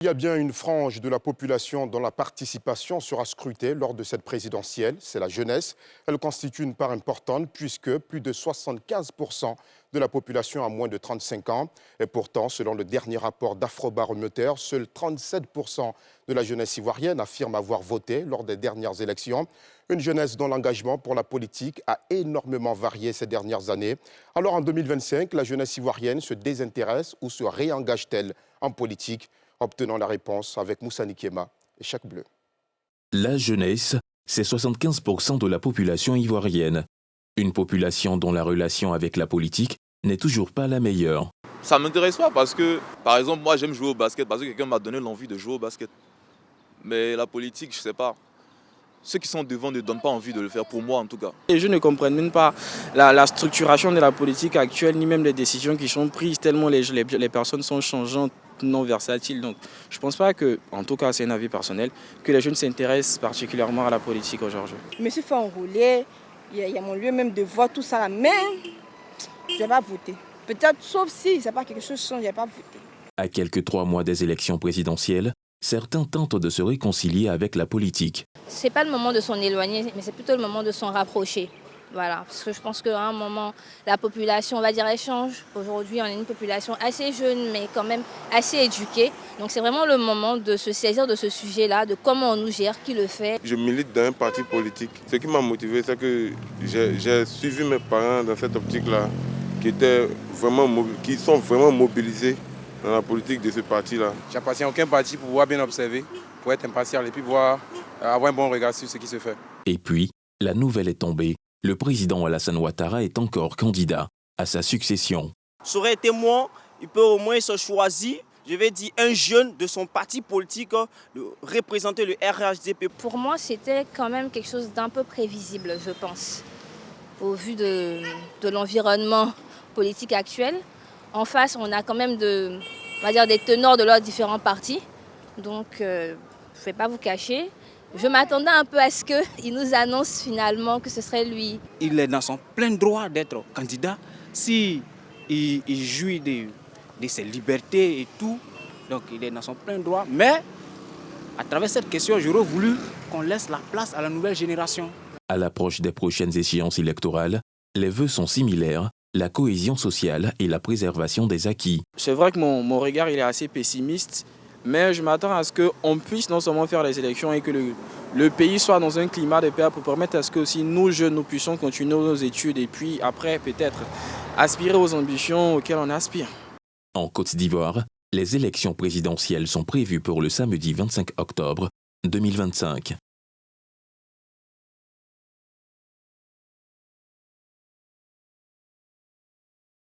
Il y a bien une frange de la population dont la participation sera scrutée lors de cette présidentielle, c'est la jeunesse. Elle constitue une part importante puisque plus de 75% de la population a moins de 35 ans. Et pourtant, selon le dernier rapport d'Afrobaromètre, seuls 37% de la jeunesse ivoirienne affirme avoir voté lors des dernières élections. Une jeunesse dont l'engagement pour la politique a énormément varié ces dernières années. Alors en 2025, la jeunesse ivoirienne se désintéresse ou se réengage-t-elle en politique? Obtenons la réponse avec Moussa Nikema et Chaque Bleu. La jeunesse, c'est 75% de la population ivoirienne. Une population dont la relation avec la politique n'est toujours pas la meilleure. Ça ne m'intéresse pas parce que, par exemple, moi j'aime jouer au basket parce que quelqu'un m'a donné l'envie de jouer au basket. Mais la politique, je ne sais pas. Ceux qui sont devant ne donnent pas envie de le faire, pour moi en tout cas. Et je ne comprends même pas la structuration de la politique actuelle, ni même les décisions qui sont prises, tellement les personnes sont changeantes, non versatiles. Donc je ne pense pas que, en tout cas c'est un avis personnel, que les jeunes s'intéressent particulièrement à la politique aujourd'hui. Je me suis fait enrouler, il y a mon lieu même de vote, tout ça, mais je n'ai pas voté. Peut-être, sauf si c'est pas quelque chose change, je n'ai pas voté. À quelques 3 mois des élections présidentielles, certains tentent de se réconcilier avec la politique. Ce n'est pas le moment de s'en éloigner, mais c'est plutôt le moment de s'en rapprocher. Voilà, parce que je pense qu'à un moment, la population, on va dire, elle change. Aujourd'hui, on est une population assez jeune, mais quand même assez éduquée. Donc c'est vraiment le moment de se saisir de ce sujet-là, de comment on nous gère, qui le fait. Je milite dans un parti politique. Ce qui m'a motivé, c'est que j'ai suivi mes parents dans cette optique-là, qui sont vraiment mobilisés dans la politique de ce parti-là. J'appartiens à aucun parti pour pouvoir bien observer, pour être impartial et puis avoir un bon regard sur ce qui se fait. Et puis, la nouvelle est tombée. Le président Alassane Ouattara est encore candidat à sa succession. Ça aurait été moi, il peut au moins se choisir, je vais dire, un jeune de son parti politique, représenter le RHDP. Pour moi, c'était quand même quelque chose d'un peu prévisible, je pense, au vu de l'environnement politique actuel. En face, on a quand même des tenors de leurs différents partis. Donc, je ne vais pas vous cacher. Je m'attendais un peu à ce qu'il nous annonce finalement que ce serait lui. Il est dans son plein droit d'être candidat. Si il jouit de ses libertés et tout, donc il est dans son plein droit. Mais, à travers cette question, j'aurais voulu qu'on laisse la place à la nouvelle génération. À l'approche des prochaines échéances électorales, les vœux sont similaires. La cohésion sociale et la préservation des acquis. C'est vrai que mon regard il est assez pessimiste, mais je m'attends à ce qu'on puisse non seulement faire les élections et que le pays soit dans un climat de paix pour permettre à ce que aussi nous jeunes nous puissions continuer nos études et puis après peut-être aspirer aux ambitions auxquelles on aspire. En Côte d'Ivoire, les élections présidentielles sont prévues pour le samedi 25 octobre 2025.